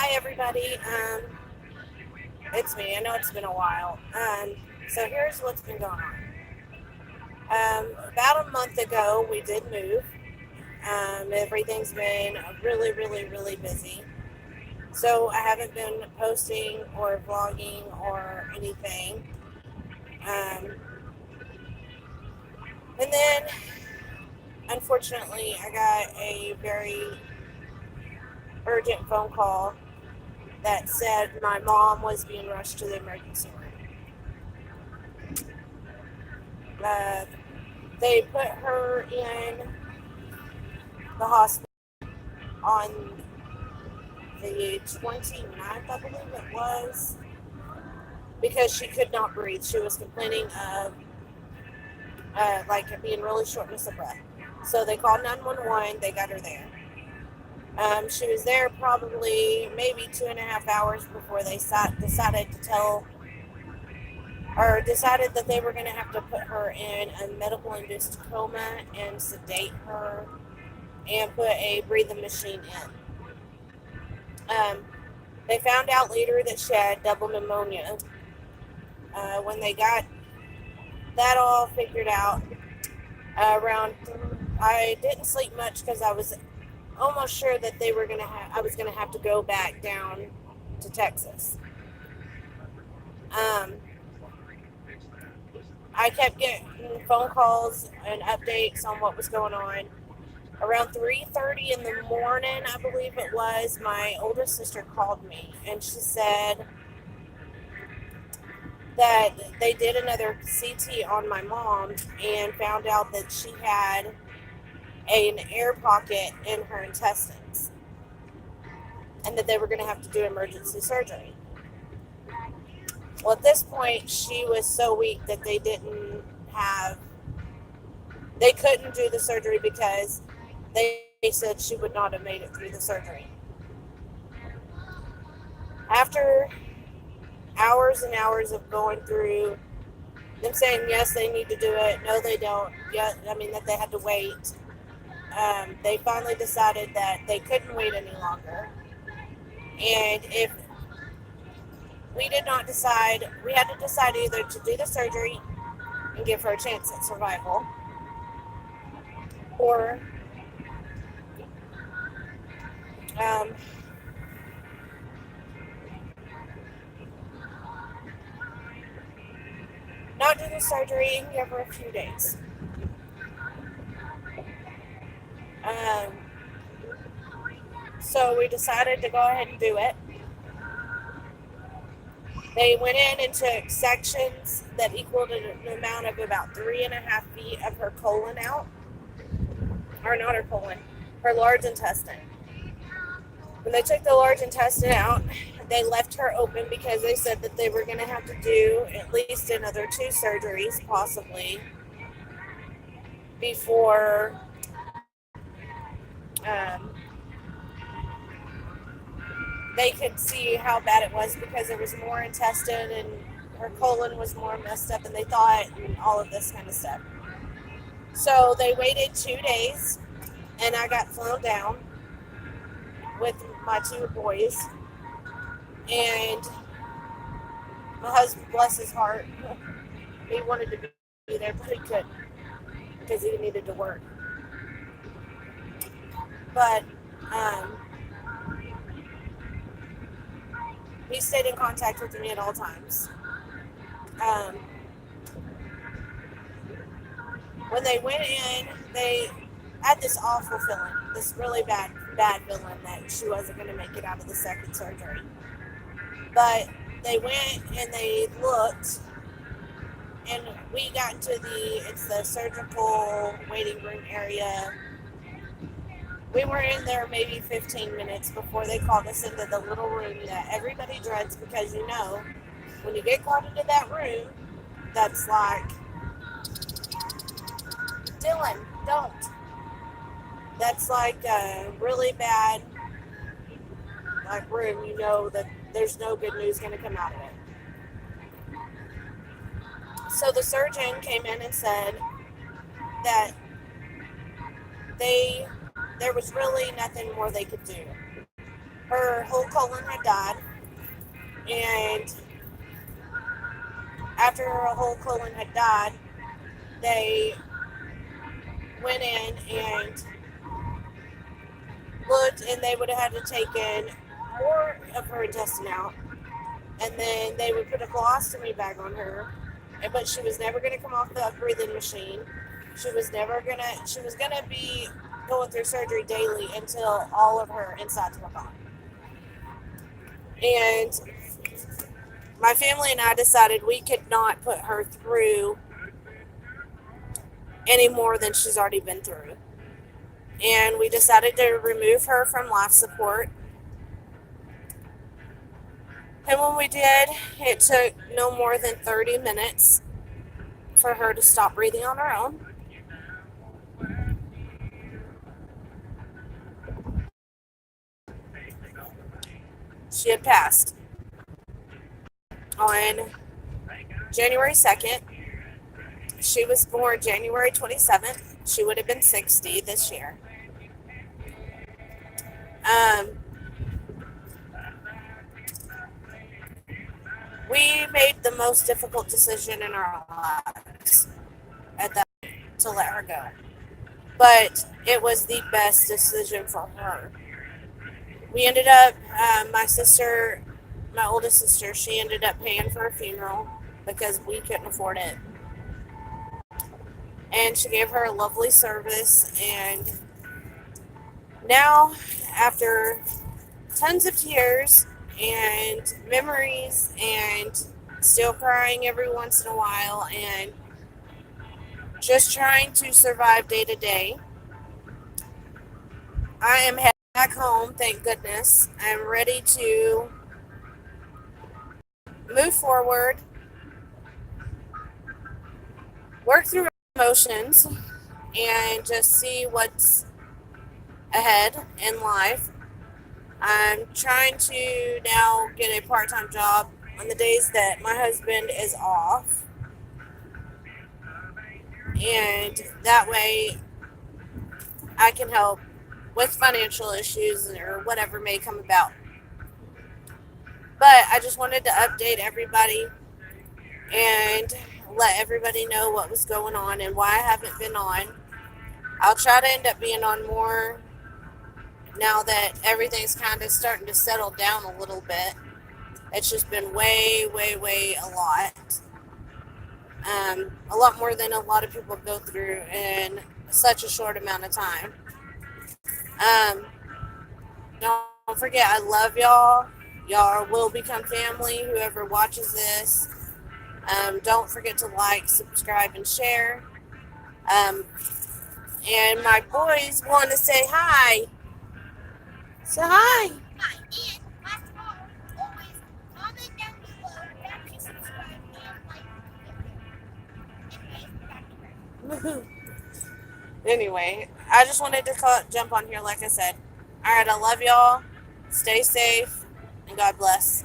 Hi, everybody. It's me. I know it's been a while. So here's what's been going on. About a month ago, we did move. Everything's been really, really, really busy. So I haven't been posting or vlogging or anything. Um, and then, unfortunately, I got a very urgent phone call that said my mom was being rushed to the emergency room. Uh, they put her in the hospital on the 29th, I believe it was, because she could not breathe. She was complaining of like being really shortness of breath. So they called 911. They got her there. She was there probably maybe 2.5 hours before they decided to tell or decided that they were going to have to put her in a medical induced coma and sedate her and put a breathing machine in. They found out later that she had double pneumonia. When they got that all figured out, I didn't sleep much because I was almost sure that I was gonna have to go back down to Texas. Um, I kept getting phone calls and updates on what was going on. Around 3:30 in the morning, I believe it was, my oldest sister called me and she said that they did another CT on my mom and found out that she had an air pocket in her intestines and that they were going to have to do emergency surgery. Well, at this point, she was so weak that they couldn't do the surgery because they said she would not have made it through the surgery. After hours and hours of going through them saying yes, they need to do it, no, they don't, yeah, that they had to wait. They finally decided that they couldn't wait any longer. And if we did not decide, we had to decide either to do the surgery and give her a chance at survival, or um, not do the surgery and give her a few days. Um, so we decided to go ahead and do it. They went in and took sections that equaled an amount of about 3.5 feet of her colon out, or not her colon, her large intestine. When they took the large intestine out, they left her open because they said that they were going to have to do at least another 2 surgeries, possibly, before they could see how bad it was, because there was more intestine and her colon was more messed up than they thought, and all of this kind of stuff. So they waited 2 days, and I got flown down with my 2 boys. And my husband, bless his heart, he wanted to be there, but he couldn't because he needed to work. But he stayed in contact with me at all times. When they went in, they had this awful feeling, this really bad feeling that she wasn't going to make it out of the second surgery. But they went and they looked, and we got into the surgical waiting room area. We were in there maybe 15 minutes before they called us into the little room that everybody dreads, because when you get called into that room, that's like, Dylan, don't. That's like a really bad room. You know that there's no good news going to come out of it. So the surgeon came in and said that there was really nothing more they could do. Her her whole colon had died, and after her whole colon had died, they went in and looked, and they would have had to take in more of her intestine out, and then they would put a colostomy bag on her, but she was never going to come off the breathing machine. She was going to be going through surgery daily until all of her insides were gone. And my family and I decided we could not put her through any more than she's already been through. And we decided to remove her from life support. And when we did, it took no more than 30 minutes for her to stop breathing on her own. She had passed on January 2nd. She was born January 27th. She would have been 60 this year. We made the most difficult decision in our lives at that point, to let her go. But it was the best decision for her. We ended up, my oldest sister, she ended up paying for her funeral because we couldn't afford it. And she gave her a lovely service. And now, after tons of tears and memories and still crying every once in a while and just trying to survive day to day, I am heading back home, thank goodness. I'm ready to move forward, work through emotions, and just see what's ahead in life. I'm trying to now get a part-time job on the days that my husband is off. And that way I can help with financial issues or whatever may come about. But I just wanted to update everybody and let everybody know what was going on and why I haven't been on. I'll try to end up being on more now that everything's kind of starting to settle down a little bit. It's just been way a lot more than a lot of people go through in such a short amount of time. Don't forget, I love y'all. Y'all will become family, whoever watches this. Don't forget to like, subscribe, and share. And my boys want to say hi. Say hi. Hi, and last of all, always comment down below, definitely subscribe, and like. Anyway, I just wanted to jump on here like I said. Alright, I love y'all. Stay safe, and God bless.